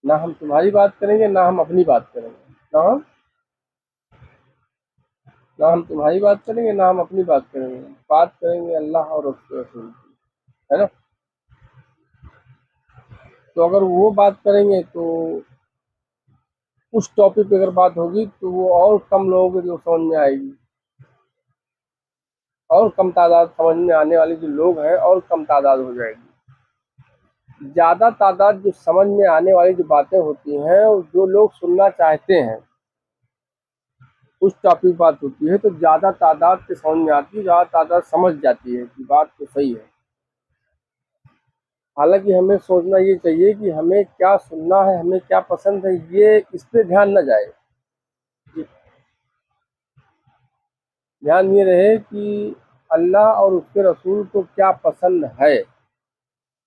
ना हम तुम्हारी बात करेंगे, ना हम अपनी बात करेंगे। ना हम तुम्हारी बात करेंगे, ना हम अपनी बात करेंगे। बात करेंगे अल्लाह और उसके रसूल की, है ना। तो अगर वो बात करेंगे तो उस टॉपिक पे अगर बात होगी तो वो और कम लोगों को जो समझ में आएगी, और कम तादाद समझ में आने वाले जो लोग हैं और कम तादाद हो जाएगी। ज़्यादा तादाद जो समझ में आने वाली जो बातें होती हैं और जो लोग सुनना चाहते हैं उस टॉपिक बात होती है, तो ज़्यादा तादाद से समझ में आती है, ज़्यादा तादाद समझ जाती है कि बात तो सही है। हालांकि हमें सोचना ये चाहिए कि हमें क्या सुनना है, हमें क्या पसंद है, ये इस पे ध्यान न जाए। ध्यान ये रहे कि अल्लाह और उसके रसूल को क्या पसंद है।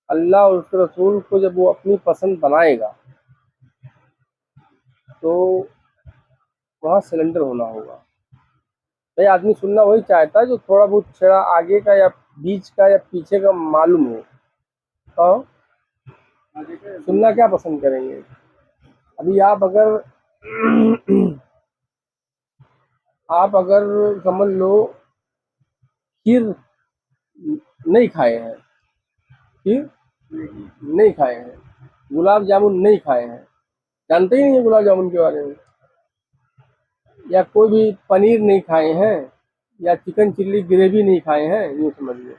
अल्लाह और उसके रसूल को जब वो अपनी पसंद बनाएगा तो वहाँ सिलेंडर होना होगा। भाई आदमी सुनना वही चाहता है जो थोड़ा बहुत छेड़ा आगे का या बीच का या पीछे का मालूम हो। तो सुनना क्या पसंद करेंगे। अभी आप अगर समझ लो खीर नहीं खाए हैं, खीर नहीं खाए हैं, गुलाब जामुन नहीं खाए हैं, जानते ही नहीं है गुलाब जामुन के बारे में, या कोई भी पनीर नहीं खाए हैं, या चिकन चिल्ली ग्रेवी नहीं खाए हैं, यूँ समझिए,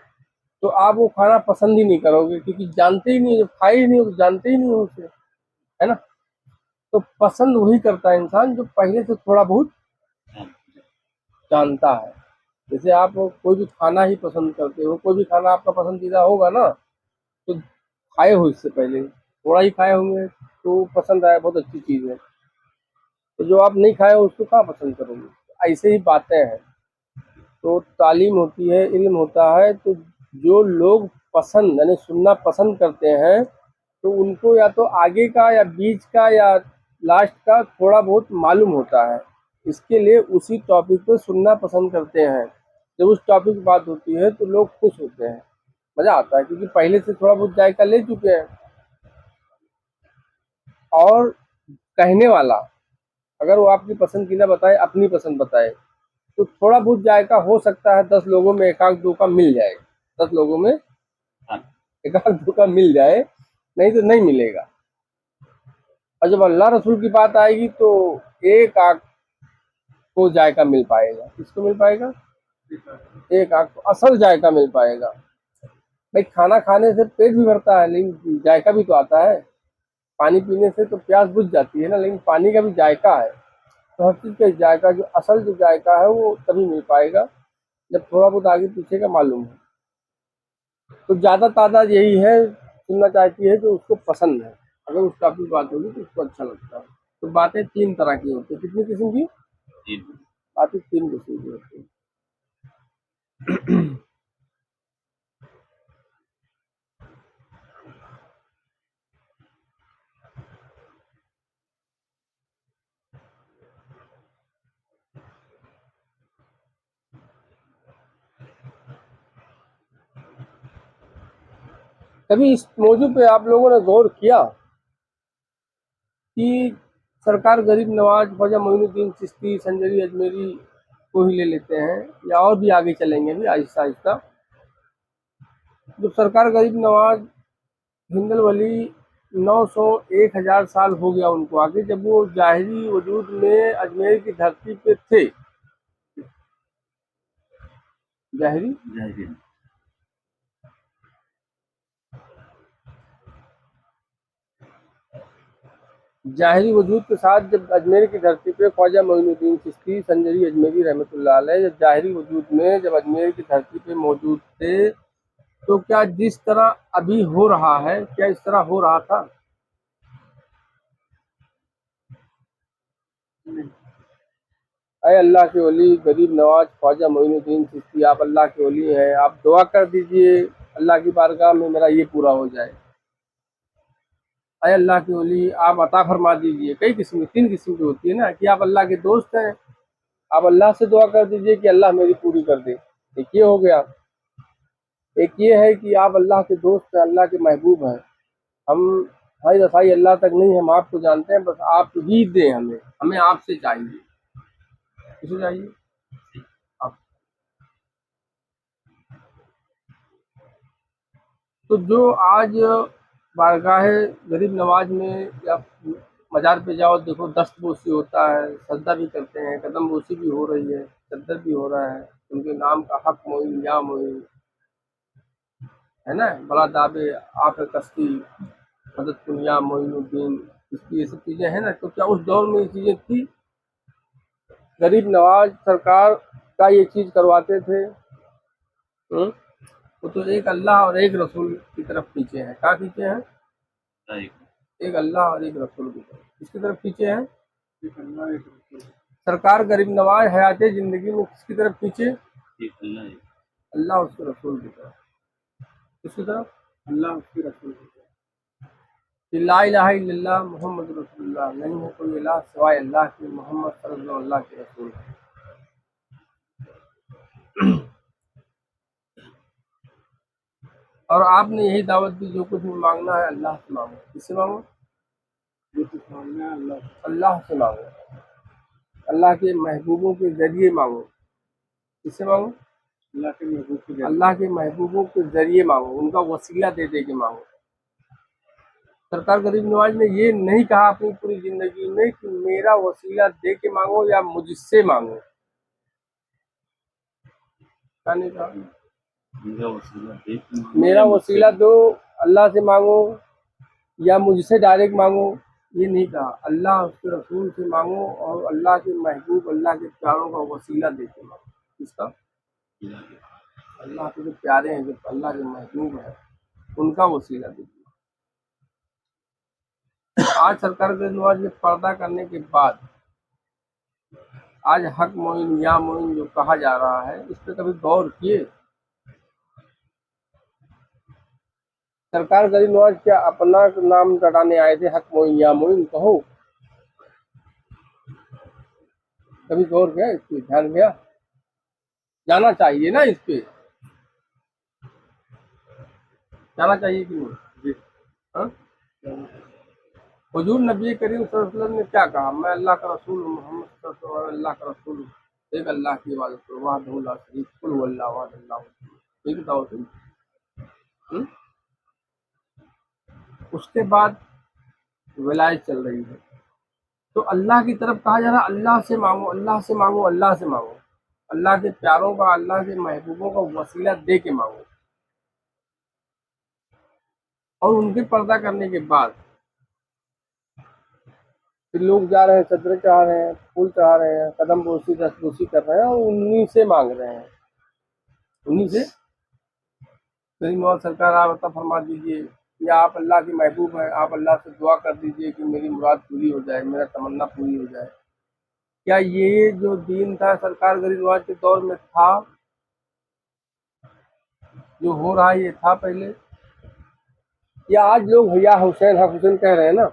तो आप वो खाना पसंद ही नहीं करोगे क्योंकि जानते ही नहीं, जब खाए ही नहीं हो तो जानते ही नहीं हो उसे, है ना। तो पसंद वही करता है इंसान जो पहले से थोड़ा बहुत जानता है। जैसे आप कोई भी खाना ही पसंद करते हो, कोई भी खाना आपका पसंदीदा होगा ना, तो खाए हो इससे पहले, थोड़ा ही खाए होंगे तो पसंद आया, बहुत अच्छी चीज़ है। तो जो आप नहीं खाए हो उसको कहाँ पसंद करोगे। ऐसे ही बातें हैं। तो तालीम होती है, इल्म होता है, तो जो लोग पसंद यानी सुनना पसंद करते हैं तो उनको या तो आगे का या बीच का या लास्ट का थोड़ा बहुत मालूम होता है, इसके लिए उसी टॉपिक पे सुनना पसंद करते हैं। जब उस टॉपिक की बात होती है तो लोग खुश होते हैं, मज़ा आता है क्योंकि पहले से थोड़ा बहुत जायका ले चुके हैं। और कहने वाला अगर वो आपकी पसंद की ना बताए, अपनी पसंद बताए, तो थोड़ा बहुत जायका हो सकता है 10 लोगों में एक आध दो का मिल जाए, 10 लोगों में एक आध दो का मिल जाए, नहीं तो नहीं मिलेगा। और जब अल्लाह रसूल की बात आएगी तो एक आध को जायका मिल पाएगा। किसको मिल पाएगा? एक आध को असल जायका मिल पाएगा। भाई खाना खाने से पेट भी भरता है लेकिन जायका भी तो आता है। पानी पीने से तो प्यास बुझ जाती है ना, लेकिन पानी का भी जायका है। तो हर चीज़ का जायका, जो असल जो जायका है वो तभी मिल पाएगा जब थोड़ा बहुत आगे पीछे का मालूम है। तो ज़्यादा तादाद यही है, सुनना चाहती है जो उसको पसंद है। अगर उस टॉपिक बात होगी तो उसको अच्छा लगता है। तो बातें 3 तरह की होती हैं। कितनी किस्म की? बातें 3 किस्म की होती हैं। कभी इस मौजू पे आप लोगों ने गौर किया कि सरकार गरीब नवाज ख्वाजा मोइनुद्दीन चिश्ती संजरी अजमेरी को ही ले लेते हैं, या और भी आगे चलेंगे भी आहिस्ता आहिस्ता। जब सरकार गरीब नवाज हिंदल वली 900 1000 साल हो गया उनको आगे, जब वो जाहिरी वजूद में अजमेर की धरती पे थे, जाहिरी जाहिरी वजूद के साथ जब अजमेर की धरती पे ख्वाजा मोइनुद्दीन चिश्ती संजरी अजमेरी रहमतुल्लाह अलैह जब जाहिरी वजूद में जब अजमेर की धरती पे मौजूद थे, तो क्या जिस तरह अभी हो रहा है क्या इस तरह हो रहा था? अरे अल्लाह के वली गरीब नवाज ख्वाजा मोइनुद्दीन चिश्ती, आप अल्लाह के वली हैं, आप दुआ कर दीजिए अल्लाह की बारगाह में मेरा ये पूरा हो जाए। अरे अल्लाह के वली आप अता फरमा दीजिए। कई किस्म की, 3 किस्म की होती है ना, कि आप अल्लाह के दोस्त हैं, आप अल्लाह से दुआ कर दीजिए कि अल्लाह मेरी पूरी कर दे, एक ये हो गया। एक ये है कि आप अल्लाह के दोस्त हैं, अल्लाह के महबूब हैं, हम भाई रसाई अल्लाह तक नहीं, हम आपको जानते हैं, बस आप ही दें हमें, हमें आपसे चाहिए। किसे चाहिए? आप। तो जो आज बारगाह गरीब नवाज में या मजार पे जाओ, देखो दस्त बोसी होता है, सजदा भी करते हैं, कदम बोसी भी हो रही है, चद्दर भी हो रहा है, उनके नाम का हक मोइन या मोइन, है ना, बड़ा दावे आप है कश्ती, मदद कुनिया मोइनुद्दीन, इसकी ये सब चीजें हैं ना। तो क्या उस दौर में ये चीजें थी? गरीब नवाज सरकार का ये चीज करवाते थे। हम्म? वो तो एक अल्लाह और एक रसूल की तरफ पीछे है। कहाँ पीछे है? एक अल्लाह और एक रसूल की तरफ। किसकी तरफ पीछे है? एक अल्लाह एक रसूल। सरकार गरीब नवाज हयात जिंदगी में किसकी तरफ पीछे? अल्लाह उसके रसूल की तरफ। किसकी तरफ? अल्लाह उसके रसूल की तरफ। ला इलाहा इल्लल्लाह मोहम्मद रसूलुल्लाह, नहीं है कोई इलाह सिवाय अल्लाह के, मोहम्मद सल्लल्लाहु अलैहि वसल्लम के रसूल है। और आपने यही दावत दी, जो कुछ भी मांगना है अल्लाह से मांगो। किससे मांगो? जो कुछ मांगना है अल्लाह से मांगो, अल्लाह के महबूबों के जरिए मांगो। किससे मांगो? अल्लाह के महबूब के जरिए, अल्लाह के महबूबों के जरिए मांगो, उनका वसीला दे दे के मांगो। सरकार गरीब नवाज ने ये नहीं कहा अपनी पूरी जिंदगी में कि मेरा वसीला दे के मांगो या मुझसे मांगो। क्या नहीं कहा? मेरा वसीला दो, अल्लाह से मांगो, या मुझसे डायरेक्ट मांगो, ये नहीं कहा। अल्लाह उसके रसूल से मांगो और अल्लाह के महबूब, अल्लाह के प्यारों का वसीला दे के मांगो। किसका? अल्लाह के जो प्यारे हैं, जो अल्लाह के महबूब हैं, उनका वसीला दे। आज सरकार गरीब नवाज ने पर्दा करने के बाद आज हक मोइन या मोइन जो कहा जा रहा है, इस पर कभी गौर किए? सरकार गरीब नवाज क्या अपना नाम रटाने आए थे? हक मोइन या मोइन कहो, कभी गौर किया? इस पे ध्यान गया? जाना चाहिए ना, इस पे जाना चाहिए कि नहीं? हाँ? हुजूर नबी करीम सल्लल्लाहु अलैहि वसल्लम ने क्या कहा? मैं अल्लाह का रसूल हूँ, मोहम्मद सल्लल्लाहु अलैहि वसल्लम अल्लाह का रसूल हूँ, एक अल्लाह की इबादत करो, वहदहू ला शरीक कुल हुवल्लाहु अहद अल्लाहु समद। ये बताओ तुम। हम्म? उसके बाद विलायत चल रही है, तो अल्लाह की तरफ कहा जा रहा है, अल्लाह से मांगो, अल्लाह से मांगो, अल्लाह से मांगो, अल्लाह के प्यारों का, अल्लाह के महबूबों का वसीला दे के मांगो। और उनके पर्दा करने के बाद फिर लोग जा रहे हैं, चदरें चढ़ा रहे हैं, फूल चढ़ा रहे हैं, कदम बोसी दस्तबोसी कर रहे हैं और उन्हीं से मांग रहे हैं, उन्हीं से। कहीं और सरकार आप अता फरमा दीजिए, या आप अल्लाह के महबूब हैं, आप अल्लाह से दुआ कर दीजिए कि मेरी मुराद पूरी हो जाए, मेरा तमन्ना पूरी हो जाए। क्या ये जो दीन था सरकार गरीब नवाज के दौर में था? जो हो रहा है ये था पहले? या आज लोग या हुसैन हक हुसैन कह रहे हैं ना?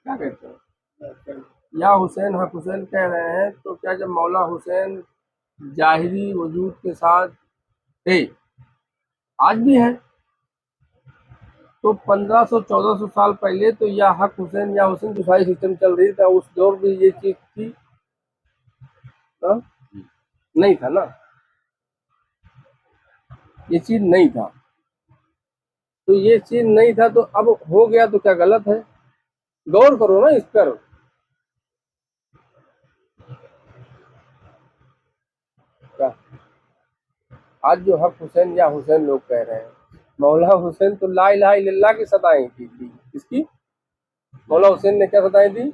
क्या कहते हैं? या हुसैन हक हुसैन कह रहे हैं, तो क्या जब मौला हुसैन जाहिरी वजूद के साथ थे, आज भी है, तो 1500-1400 साल पहले तो या हक हुसैन या हुसैन दुशाही सिस्टम चल रही था, उस दौर में ये चीज थी? हाँ? नहीं था ना, ये चीज नहीं था। तो ये चीज नहीं था, तो अब हो गया तो क्या गलत है? गौर करो ना इस पर। क्या आज जो हक हुसैन या हुसैन लोग कह रहे हैं, मौला हुसैन तो ला इलाहा इल्लल्लाह की सदाएं की थी। किसकी? मौला हुसैन ने क्या सदाएं दी?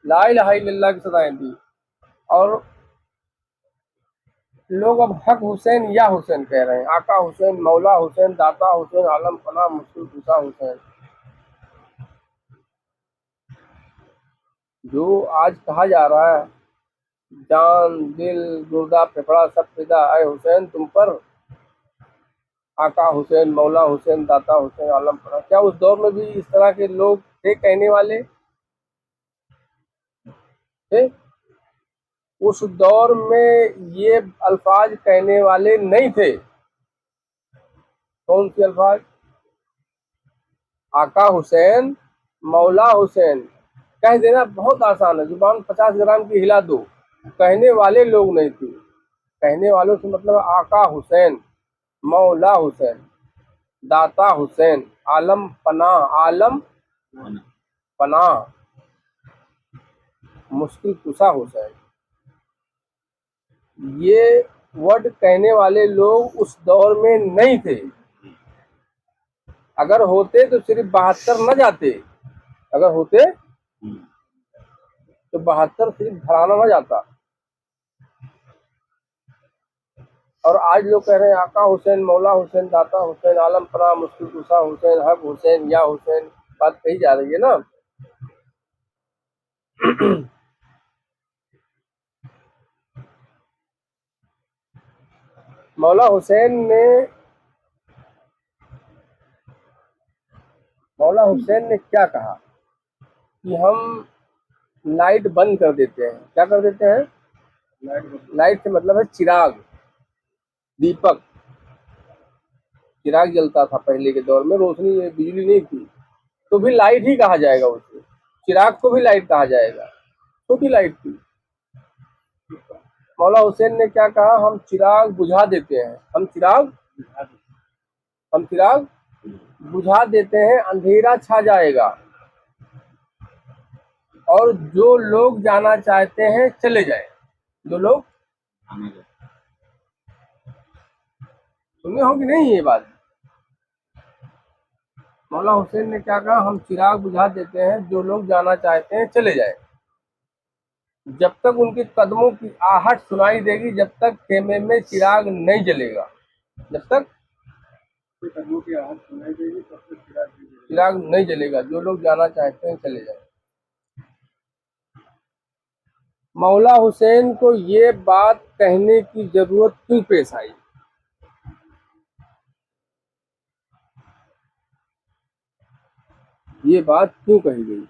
ला इलाहा इल्लल्लाह की सदाएं दी। और लोग अब हक हुसैन या हुसैन कह रहे हैं, आका हुसैन, मौला हुसैन, दाता हुसैन, आलम फना मुश्किल कुशा हुसैन। जो आज कहा जा रहा है, जान दिल गुर्दा फेफड़ा सब फिदा है हुसैन तुम पर, आका हुसैन, मौला हुसैन, दाता हुसैन, आलम फना, क्या उस दौर में भी इस तरह के लोग थे कहने वाले? थे? उस दौर में ये अल्फाज कहने वाले नहीं थे। कौन सी अल्फाज? आका हुसैन, मौला हुसैन। कह देना बहुत आसान है, जुबान 50 ग्राम की हिला दो, कहने वाले लोग नहीं थे। कहने वालों से मतलब आका हुसैन, मौला हुसैन, दाता हुसैन, आलम पनाह, आलम पनाह, मुश्किल कुशा हुसैन। ये वर्ड कहने वाले लोग उस दौर में नहीं थे। अगर होते तो सिर्फ 72 न जाते, अगर होते तो 72 सिर्फ घराना न जाता। और आज लोग कह रहे हैं आका हुसैन, मौला हुसैन, दाता हुसैन, आलम पनाह, मुश्किल कुशा हुसैन, हक हुसैन, या हुसैन। बात कही जा रही है ना। मौला हुसैन ने मौला हुसैन ने क्या कहा कि हम लाइट बंद कर देते हैं। क्या कर देते हैं? लाइट से मतलब है चिराग, दीपक। चिराग जलता था पहले के दौर में, रोशनी, बिजली नहीं थी, तो भी लाइट ही कहा जाएगा उसे। चिराग को भी लाइट कहा जाएगा, छोटी लाइट थी। मौला हुसैन ने क्या कहा? हम चिराग बुझा देते हैं, हम चिराग बुझा देते हैं, अंधेरा छा जाएगा और जो लोग जाना चाहते हैं चले जाए। जो लोग, सुने हो कि नहीं ये बात? मौला हुसैन ने क्या कहा? हम चिराग बुझा देते हैं, जो लोग जाना चाहते हैं चले जाए। जब तक उनके कदमों की आहट सुनाई देगी, जब तक खेमे में चिराग नहीं जलेगा, जब तक कदमों की आहट सुनाई देगी तब तक चिराग नहीं जलेगा। जो लोग जाना चाहते हैं चले जाए। मौला हुसैन को ये बात कहने की जरूरत क्यों पेश आई? ये बात क्यों कही गई?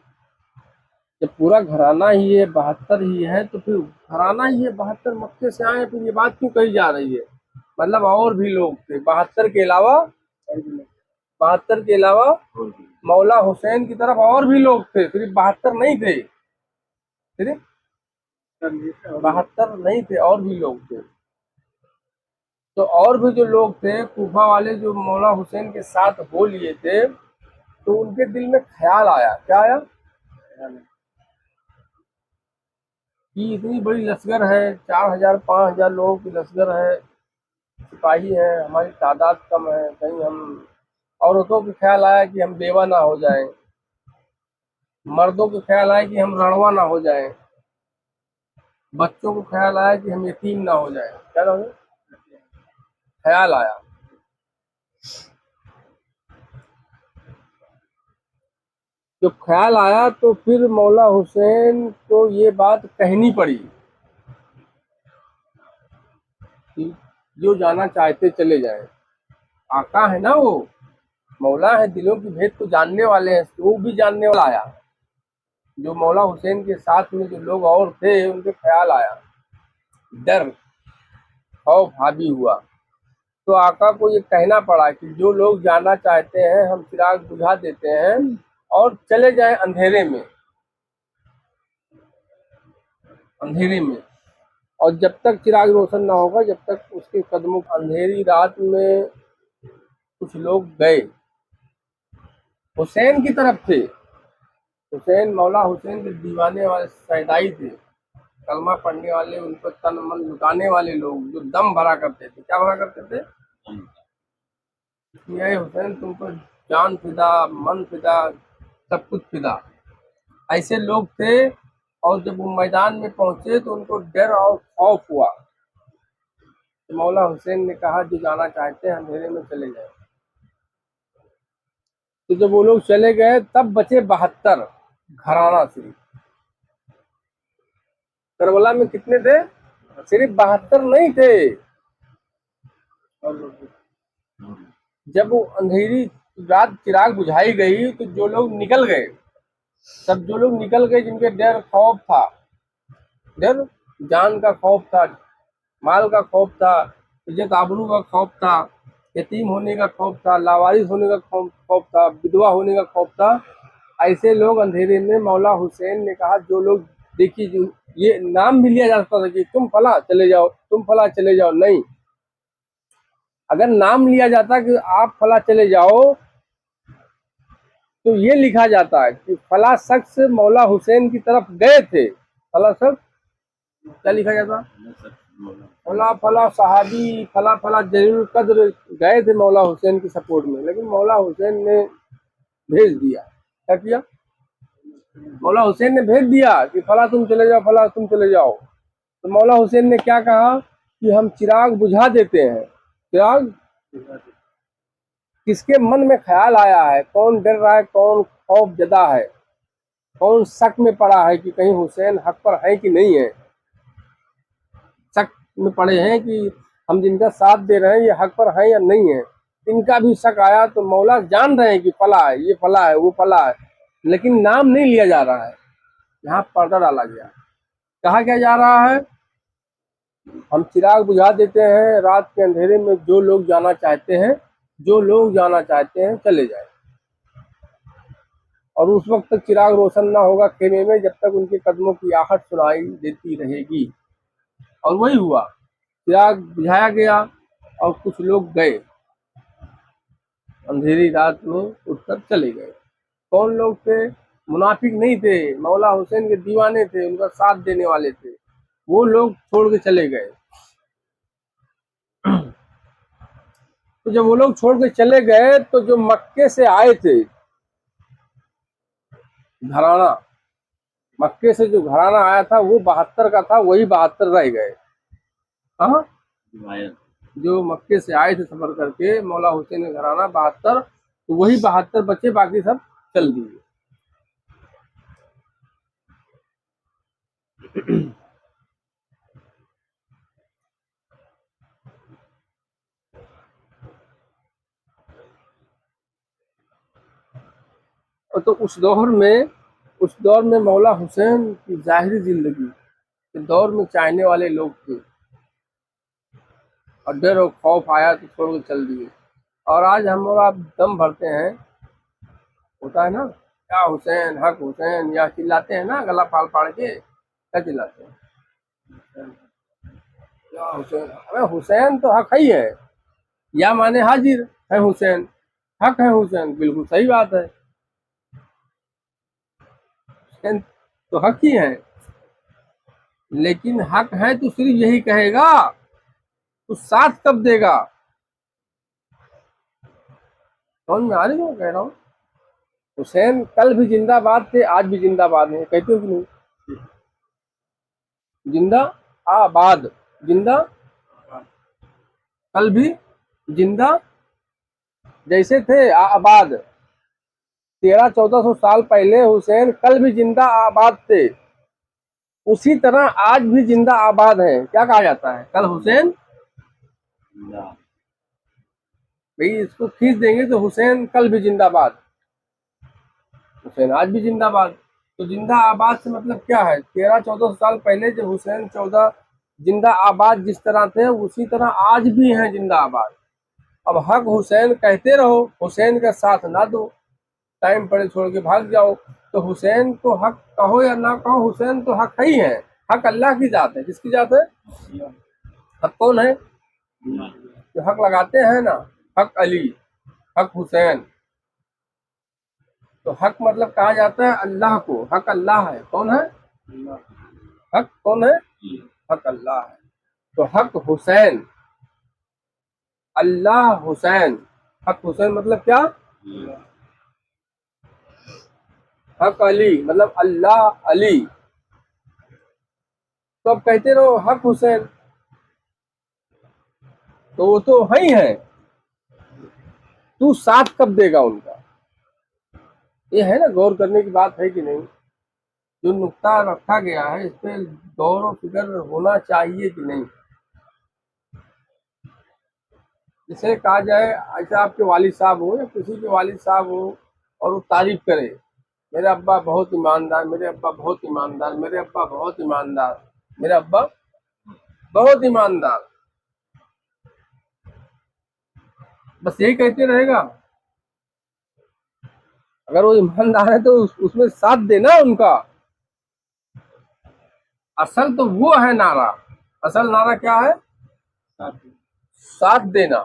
जब पूरा घराना ही है, 72 ही है, तो फिर घराना ही है, 72 मक्के से आए, फिर ये बात क्यों कही जा रही है? मतलब और भी लोग थे 72 के अलावा, 72 के अलावा मौला हुसैन की तरफ और भी लोग थे, सिर्फ 72 नहीं थे, सिर्फ 72 नहीं थे, और भी लोग थे। तो और भी जो लोग थे कूफा वाले, जो मौला हुसैन के साथ हो लिए थे, तो उनके दिल में ख्याल आया। क्या आया? कि इतनी बड़ी लश्कर है, 4000 5000 लोगों की लश्कर है, सिपाही है, हमारी तादाद कम है, कहीं हम, औरतों को ख्याल आया कि हम बेवा ना हो जाएं, मर्दों को ख्याल आया कि हम रणवा ना हो जाएं, बच्चों को ख्याल आया कि हम यतीम ना हो जाएं। क्या ना हो? ख्याल आया। जब ख्याल आया तो फिर मौला हुसैन को ये बात कहनी पड़ी कि जो जाना चाहते चले जाएं। आका है ना वो, मौला है, दिलों की भेद को जानने वाले हैं, तो वो भी जानने वाला आया। जो मौला हुसैन के साथ में जो लोग और थे, उनके ख्याल आया, डर, खौफ हावी हुआ। तो आका को ये कहना पड़ा कि जो लोग जाना चाहते हैं हम चिराग बुझा देते हैं और चले जाएं अंधेरे में, अंधेरे में। और जब तक चिराग रोशन ना होगा, जब तक उसके कदमों, अंधेरी रात में कुछ लोग गए, हुसैन की तरफ थे। हुसैन, मौला हुसैन के दीवाने वाले सैदाई थे, कलमा पढ़ने वाले, उन पर तन मन लुटाने वाले लोग, जो दम भरा करते थे। क्या भरा करते थे? कि ये हुसैन तुम पर जान फिदा, मन फिदा, सब कुछ फिदा, ऐसे लोग थे। और जब वो मैदान में पहुंचे तो उनको डर और खौफ हुआ। तो मौला हुसैन ने कहा जो जाना चाहते हैं अंधेरे में चले जाए। तो जब वो लोग चले गए तब बचे 72 घराना से। करबला में कितने थे? सिर्फ 72 नहीं थे। जब वो अंधेरी रात चिराग बुझाई गई तो जो लोग निकल गए, सब जो लोग निकल गए जिनके डर खौफ था, डर, जान का खौफ था, माल का खौफ था, इज्जत आबरू का खौफ था, यतीम होने का खौफ था, लावारिस होने का खौफ था, विधवा होने का खौफ था। ऐसे लोग अंधेरे में मौला हुसैन ने कहा, जो लोग देखिए, जो ये नाम भी लिया जा सकता था कि तुम फला चले जाओ, तुम फला चले जाओ, नहीं, अगर नाम लिया जाता कि आप फला चले जाओ तो ये लिखा जाता है कि फला शख्स मौला हुसैन की तरफ गए थे। फला शख्स, क्या लिखा जाता, फला फला सहाबी, फला फला जरूर कद्र गए थे मौला हुसैन की सपोर्ट में। लेकिन मौला हुसैन ने भेज दिया, क्या किया, मौला हुसैन ने भेज दिया कि फला तुम चले जाओ, फला तुम चले जाओ। तो मौला हुसैन ने क्या कहा कि हम चिराग बुझा देते हैं। चिराग, किसके मन में ख्याल आया है, कौन डर रहा है, कौन खौफ जदा है, कौन शक में पड़ा है कि कहीं हुसैन हक पर है कि नहीं है, शक में पड़े हैं कि हम जिनका साथ दे रहे हैं ये हक पर है या नहीं है। इनका भी शक आया तो मौला जान रहे हैं कि फला है, ये फला है, वो फला है, लेकिन नाम नहीं लिया जा रहा है। यहाँ पर्दा डाला गया। कहा क्या जा रहा है, हम चिराग बुझा देते हैं, रात के अंधेरे में जो लोग जाना चाहते हैं, जो लोग जाना चाहते हैं चले जाए। और उस वक्त तक चिराग रोशन ना होगा खेमे में जब तक उनके कदमों की आहट सुनाई देती रहेगी। और वही हुआ, चिराग बुझाया गया और कुछ लोग गए, अंधेरी रात में उठकर चले गए। कौन लोग थे, मुनाफिक नहीं थे, मौला हुसैन के दीवाने थे, उनका साथ देने वाले थे, वो लोग छोड़ के चले गए। तो जब वो लोग छोड़ के चले गए तो जो मक्के से आए थे घराना, मक्के से जो घराना आया था वो 72 का था, वही 72 रह गए। हाँ, जो मक्के से आए थे सफर करके मौला हुसैन का घराना 72, तो वही 72 बचे, बाकी सब चल दिए। और तो उस दौर में मौला हुसैन की जाहिरी जिंदगी के दौर में चाहने वाले लोग थे, और डर और खौफ आया तो छोड़ के चल दिए। और आज हम और आप दम भरते हैं, होता है ना, क्या हुसैन, हक हुसैन, या चिल्लाते हैं ना गला फाड़ फाड़ के, क्या चिल्लाते हैं, या हुसैन। अरे हुसैन तो हक ही है, या माने हाजिर है हुसैन, हक है हुसैन, बिल्कुल सही बात है, हुसैन तो हक ही है। लेकिन हक है तो सिर्फ यही कहेगा, तो साथ कब देगा। समझ में आ रही है मैं कह रहा हूँ, हुसैन कल भी जिंदाबाद थे, आज भी जिंदाबाद है, कहते हो कि नहीं, जिंदा आबाद, जिंदा, कल भी जिंदा जैसे थे आबाद। 1300-1400 साल पहले हुसैन कल भी जिंदा आबाद थे, उसी तरह आज भी जिंदा आबाद है। क्या कहा जाता है, कल हुसैन, भाई इसको खींच देंगे तो हुसैन कल भी जिंदाबाद, हुसैन आज भी जिंदाबाद। तो जिंदा आबाद से मतलब क्या है, 1300-1400 साल पहले जब हुसैन 14 जिंदा आबाद जिस तरह थे उसी तरह आज भी हैं जिंदा आबाद। अब हक हुसैन कहते रहो, हुसैन का साथ ना दो, टाइम पड़े छोड़ के भाग जाओ। तो हुसैन को हक कहो या ना कहो, हुसैन तो हक ही है। हक अल्लाह की जात है, किसकी जात है, हक कौन है, जो हक लगाते हैं ना, हक अली, हक हुसैन। तो हक मतलब कहा जाता है अल्लाह को, हक अल्लाह है, कौन है, हक कौन है, हक अल्लाह है। तो हक हुसैन, अल्लाह हुसैन, हक हुसैन मतलब क्या, हक अली मतलब अल्लाह अली। तो अब कहते रहो हक हुसैन, तो वो तो है ही है, तू साथ कब देगा उनका, ये है ना गौर करने की बात है कि नहीं। जो नुक्ता रखा गया है इस पे गौर और फिक्र होना चाहिए कि नहीं। जिसे कहा जाए, ऐसा आपके वालिद साहब हो या किसी के वालिद साहब हो और वो तारीफ करे, मेरे अब्बा बहुत ईमानदार, मेरे अब्बा बहुत ईमानदार, मेरे अब्बा बहुत ईमानदार, मेरे अब्बा बहुत ईमानदार। बस यही कहते रहेगा। अगर वो ईमानदार है तो उसमें साथ देना उनका। असल तो वो है नारा, असल नारा क्या है? साथ देना।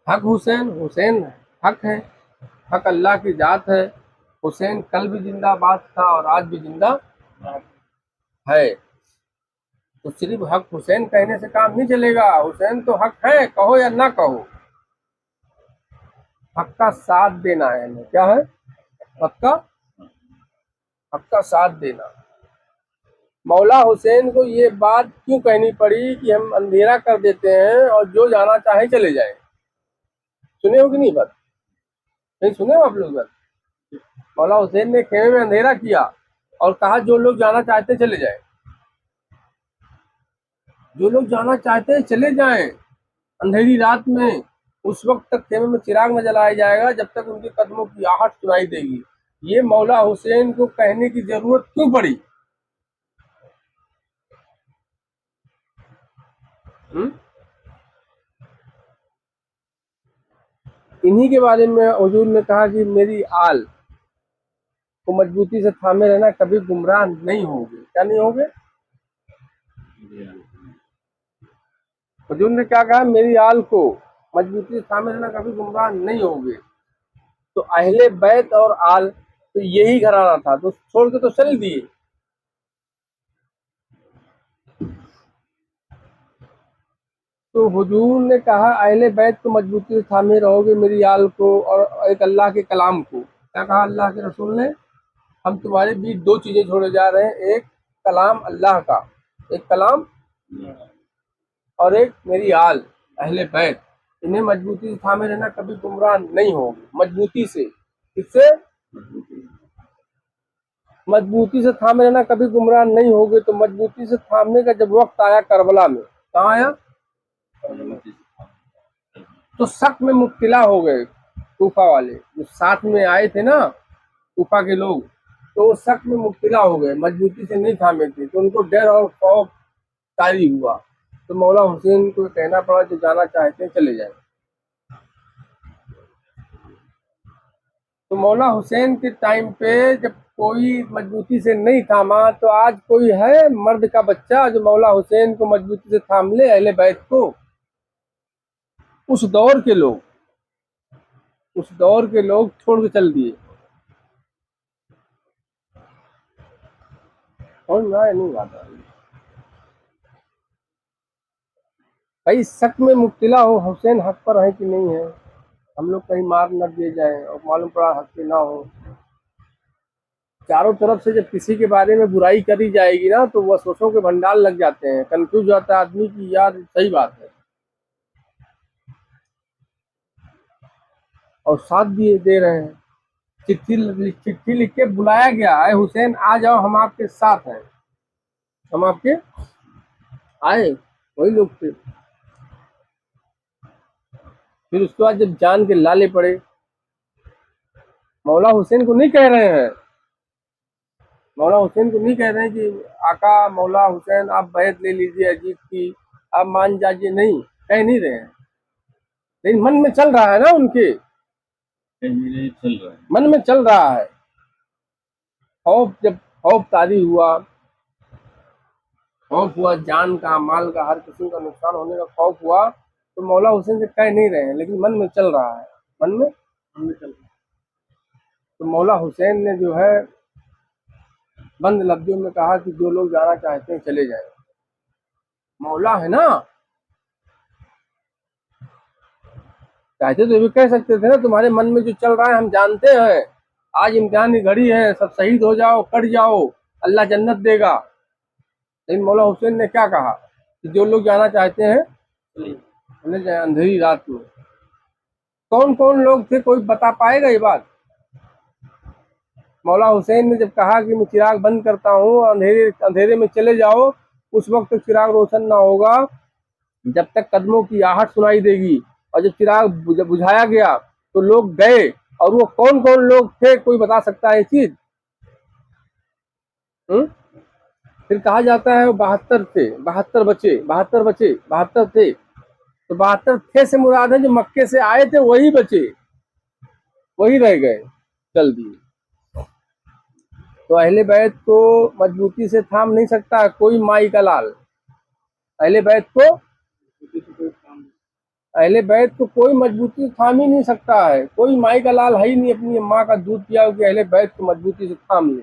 हक हुसैन, हुसैन हक है, हक अल्लाह की जात है। हुसैन कल भी जिंदाबाद था और आज भी जिंदा है। तो सिर्फ हक हुसैन कहने से काम नहीं चलेगा, हुसैन तो हक है, कहो या ना कहो। हक का साथ देना है हमें, क्या है? हक का, हक का साथ देना। मौला हुसैन को ये बात क्यों कहनी पड़ी कि हम अंधेरा कर देते हैं और जो जाना चाहे चले जाए? सुने हो कि नहीं बात? नहीं सुने हो आप लोग बात? मौला हुसैन ने खेमे में अंधेरा किया और कहा जो लोग जाना चाहते चले जाएं, जो लोग जाना चाहते हैं चले जाएं। अंधेरी रात में उस वक्त तक खेमे में चिराग न जलाया जाएगा जब तक उनके कदमों की आहट सुनाई देगी। ये मौला हुसैन को कहने की जरूरत क्यों पड़ी? हुँ? इन्हीं के बारे में हुजूर ने कहा कि मेरी आल को मजबूती से थामे रहना, कभी गुमराह नहीं होगे। क्या नहीं होगे? हुजूर ने क्या कहा? मेरी आल को मजबूती से थामे रहना, कभी गुमराह नहीं होगे। तो अहले बैत और आल तो यही घराना था, तो छोड़ के तो चल दिए। तो हुजूर ने कहा अहले बैत को मजबूती से थामे रहोगे, मेरी आल को और एक अल्लाह के कलाम को। क्या कहा अल्लाह के रसूल ने? हम तुम्हारे बीच दो चीजें छोड़े जा रहे हैं, एक कलाम अल्लाह का, एक कलाम, और एक मेरी आल अहले बैत। इन्हें मजबूती से थामे रहना, कभी गुमराह नहीं होगी। मजबूती से, किससे? मजबूती से थामे रहना, कभी गुमराह नहीं होगे। तो मजबूती से थामने का जब वक्त आया करबला में, कहाँ आया? तो शक में मुब्तला हो गए कूफा वाले, जो साथ में आए थे ना कूफा के लोग, तो वो शक में मुब्तला हो गए, मजबूती से नहीं थामे थे, तो उनको डर और खौफ तारी हुआ। तो मौला हुसैन को कहना पड़ा जो जाना चाहते हैं चले जाए। तो मौला हुसैन के टाइम पे जब कोई मजबूती से नहीं थामा, तो आज कोई है मर्द का बच्चा जो मौला हुसैन को मजबूती से थाम ले? अहले बैत को। उस दौर के लोग, उस दौर के लोग छोड़ के चल दिए। और ना नहीं आता भाई, शक में मुब्तला हो हुसैन हक पर है कि नहीं है, हम लोग कहीं मार न दिए जाए और मालूम पड़ा हक पे ना हो। चारों तरफ से जब किसी के बारे में बुराई करी जाएगी ना, तो वसवसों के भंडार लग जाते हैं, कंफ्यूज जाता है आदमी की यार सही बात है। और साथ दिए दे रहे हैं। चिट्ठी लिख के बुलाया गया है, हुसैन आ जाओ हम आपके साथ हैं। हम आपके आए, वही लोग थे। फिर उसके बाद जब जान के लाले पड़े, मौला हुसैन को नहीं कह रहे हैं, मौला हुसैन को नहीं कह रहे हैं कि आका मौला हुसैन आप बैत ले लीजिए अजीत की, आप मान जाइए, नहीं कह नहीं रहे हैं। लेकिन मन में चल रहा है ना, उनके मन में चल रहा है खौफ। जब खौफ तारी हुआ, खौफ हुआ जान का, माल का, हर किस्म का नुकसान होने का खौफ हुआ, तो मौला हुसैन से कह नहीं रहे हैं, लेकिन मन में चल रहा है। मन में चल रहा है। तो मौला हुसैन ने जो है बंद लफ्जों में कहा कि जो लोग जाना चाहते हैं चले जाएं। मौला है ना, चाहते तो ये भी कह सकते थे ना तुम्हारे मन में जो चल रहा है हम जानते हैं, आज इम्तिहान की घड़ी है, सब शहीद हो जाओ, कट जाओ, अल्लाह जन्नत देगा। लेकिन मौला हुसैन ने क्या कहा कि जो लोग जाना चाहते हैं चले जाए अंधेरी रात में। कौन कौन लोग थे, कोई बता पाएगा ये बात? मौला हुसैन ने जब कहा कि मैं चिराग बंद करता हूँ, अंधेरे अंधेरे में चले जाओ, उस वक्त तक चिराग रोशन ना होगा जब तक कदमों की आहट सुनाई देगी। और जब चिराग बुझाया गया तो लोग गए, और वो कौन कौन लोग थे, कोई बता सकता है ये चीज? फिर कहा जाता है वो 72 थे, 72 बचे, 72 बचे, 72 थे। तो 72 थे से मुराद है जो मक्के से आए थे वही बचे, वही रह गए, चल दिए। तो अहले बैत को मजबूती से थाम नहीं सकता कोई माई का लाल। अहले बैत को अहले बैत को कोई मजबूती से थाम ही नहीं सकता है। कोई माई का लाल है ही नहीं अपनी माँ का दूध पिया हो कि अहले बैत को मजबूती से थाम ले।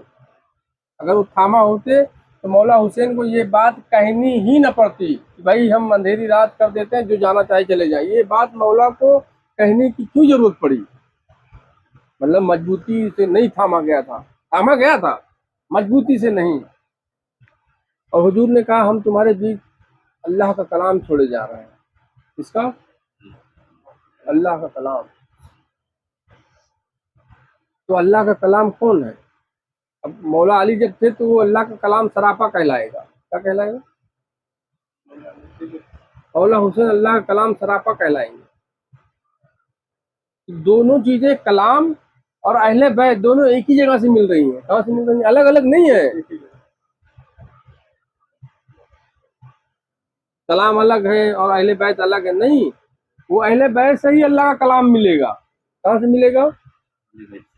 अगर वो थामा होते तो मौला हुसैन को ये बात कहनी ही न पड़ती कि भाई हम अंधेरी रात कर देते हैं, जो जाना चाहे चले जाए। ये बात मौला को कहने की क्यों जरूरत पड़ी? मतलब मजबूती से नहीं थामा गया था, थामा गया था, मजबूती से नहीं। और हुजूर ने कहा हम तुम्हारे बीच अल्लाह का कलाम छोड़े जा रहे हैं। किसका? अल्लाह का कलाम। तो अल्लाह का कलाम कौन है? अब मौला अली जब थे तो वो अल्लाह का कलाम सरापा कहलाएगा। क्या कहलाएगा? मौला हुसैन अल्लाह का कलाम सरापा कहलाएंगे। दोनों चीजें कलाम और अहले बैत दोनों एक ही जगह से मिल रही हैं। कहाँ से मिल रही हैं? अलग अलग नहीं है। कलाम अलग है और अहले बैत अलग है, नहीं। वो अहले बैत से ही अल्लाह का कलाम मिलेगा। कहाँ से मिलेगा?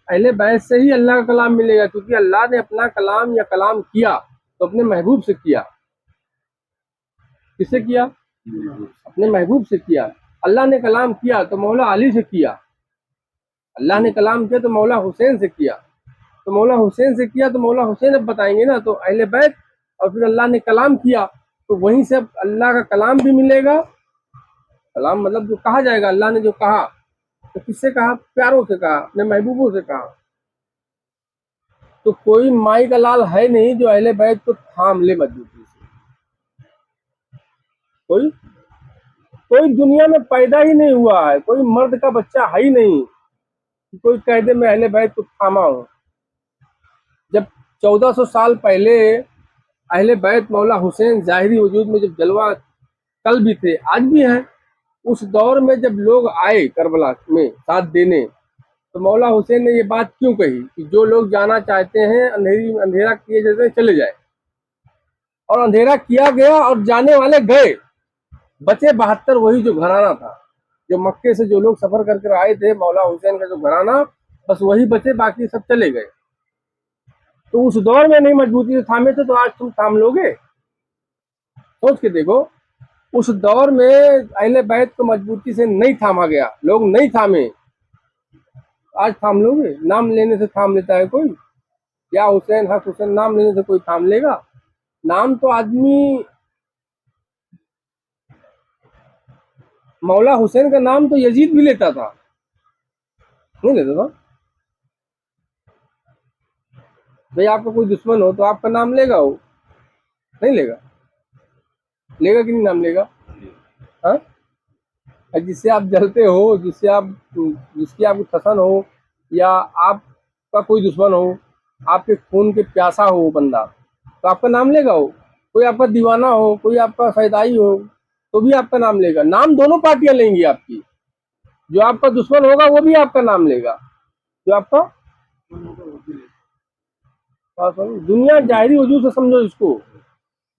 अहले बैत से ही अल्लाह का कलाम मिलेगा, क्योंकि अल्लाह ने अपना कलाम या कलाम किया तो अपने महबूब से किया। किससे किया? अपने महबूब से किया। अल्लाह ने कलाम किया तो मौला अली से किया। अल्लाह ने कलाम किया तो मौला हुसैन से किया। तो मौला हुसैन से किया तो मौला हुसैन अब बताएंगे ना। तो अहले बैत और फिर अल्लाह ने कलाम किया तो वहीं से अब अल्लाह का कलाम भी मिलेगा। कलाम मतलब जो कहा जाएगा, अल्लाह ने जो कहा तो किससे कहा? प्यारों से कहा, अपने महबूबों से कहा। तो कोई माई का लाल है नहीं जो अहले बैत को थाम ले मजबूती से। कोई कोई दुनिया में पैदा ही नहीं हुआ है, कोई मर्द का बच्चा है ही नहीं कि कोई कह दे मैं अहले बैत को थामा हूँ। जब 1400 साल पहले अहले बैत मौला हुसैन ज़ाहिरी वजूद में जब जलवा, कल भी थे आज भी हैं, उस दौर में जब लोग आए करबला में साथ देने, तो मौला हुसैन ने ये बात क्यों कही कि जो लोग जाना चाहते हैं अंधेरा किए जैसे चले जाए। और अंधेरा किया गया और जाने वाले गए, बचे 72 वही जो घराना था, जो मक्के से जो लोग सफर करके आए थे, मौला हुसैन का जो घराना, बस वही बचे, बाकी सब चले गए। तो उस दौर में नहीं मजबूती से थामे थे तो आज तुम थाम लोगे? सोच के देखो, उस दौर में अहले बैत को मजबूती से नहीं थामा गया, लोग नहीं थामे, आज थाम लोगे? नाम लेने से थाम लेता है कोई? या हुसैन हक हुसैन नाम लेने से कोई थाम लेगा? नाम तो आदमी, मौला हुसैन का नाम तो यजीद भी लेता था, नहीं लेता था? भाई आपका कोई दुश्मन हो तो आपका नाम लेगा वो? नहीं लेगा। लेगा कि नहीं नाम लेगा? हाँ, जिससे आप जलते हो, जिसकी आपको पसंद हो, या आपका कोई दुश्मन हो, आपके खून के प्यासा हो वो बंदा, तो आपका नाम लेगा वो? कोई आपका दीवाना हो, कोई आपका सैदाई हो, तो भी आपका नाम लेगा। नाम दोनों पार्टियां लेंगी आपकी। जो आपका दुश्मन होगा वो भी आपका नाम लेगा, जो आपका, दुनिया जाहिरी वजूद से समझो इसको।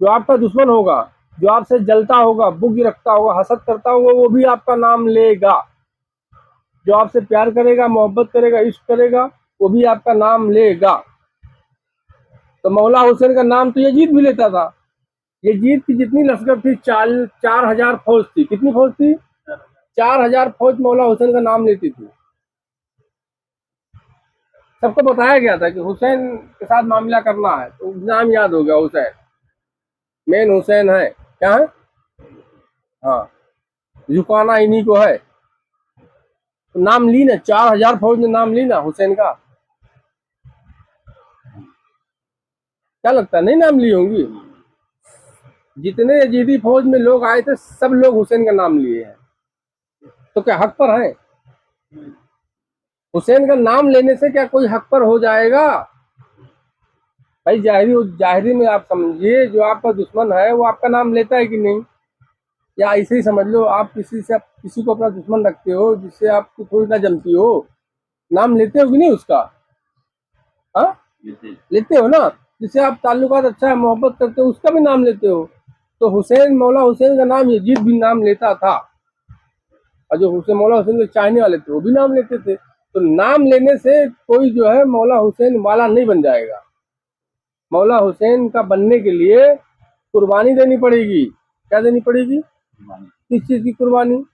जो आपका दुश्मन होगा, जो आपसे जलता होगा, बुग़्ज़ रखता होगा, हसद करता होगा, वो भी आपका नाम लेगा। जो आपसे प्यार करेगा, मोहब्बत करेगा, इश्क करेगा, वो भी आपका नाम लेगा। तो मौला हुसैन का नाम तो यजीद भी लेता था। यजीद की जितनी लश्कर थी, 4,000 फौज थी। कितनी फौज थी? 4,000 फौज मौला हुसैन का नाम लेती थी। सबको बताया गया था कि हुसैन के साथ मामला करना है, तो नाम याद हो गया, हुसैन मेन हुसैन है। क्या है? हाँ, झुकाना इन्हीं को है। तो नाम ली ना, 4,000 फौज ने नाम ली ना हुसैन का। क्या लगता है नहीं नाम ली होंगी? जितने यजीदी फौज में लोग आए थे सब लोग हुसैन का नाम लिए हैं। तो क्या हक पर है? हुसैन का नाम लेने से क्या कोई हक पर हो जाएगा? भाई जाहिरी में आप समझिए, जो आपका दुश्मन है वो आपका नाम लेता है कि नहीं? या ऐसे ही समझ लो, आप किसी को अपना दुश्मन रखते हो जिससे आपकी थोड़ी ना जमती हो, नाम लेते हो कि नहीं उसका? हाँ, लेते हो ना। जिससे आप ताल्लुकात अच्छा है, मोहब्बत करते हो, उसका भी नाम लेते हो। तो हुसैन, मौला हुसैन का नाम यजीद भी नाम लेता था। और जो हुसैन मौला हुसैन के चाहने वाले थे वो भी नाम लेते थे। तो नाम लेने से कोई जो है मौला हुसैन वाला नहीं बन जाएगा। मौला हुसैन का बनने के लिए कुर्बानी देनी पड़ेगी। क्या देनी पड़ेगी? किस चीज की कुर्बानी?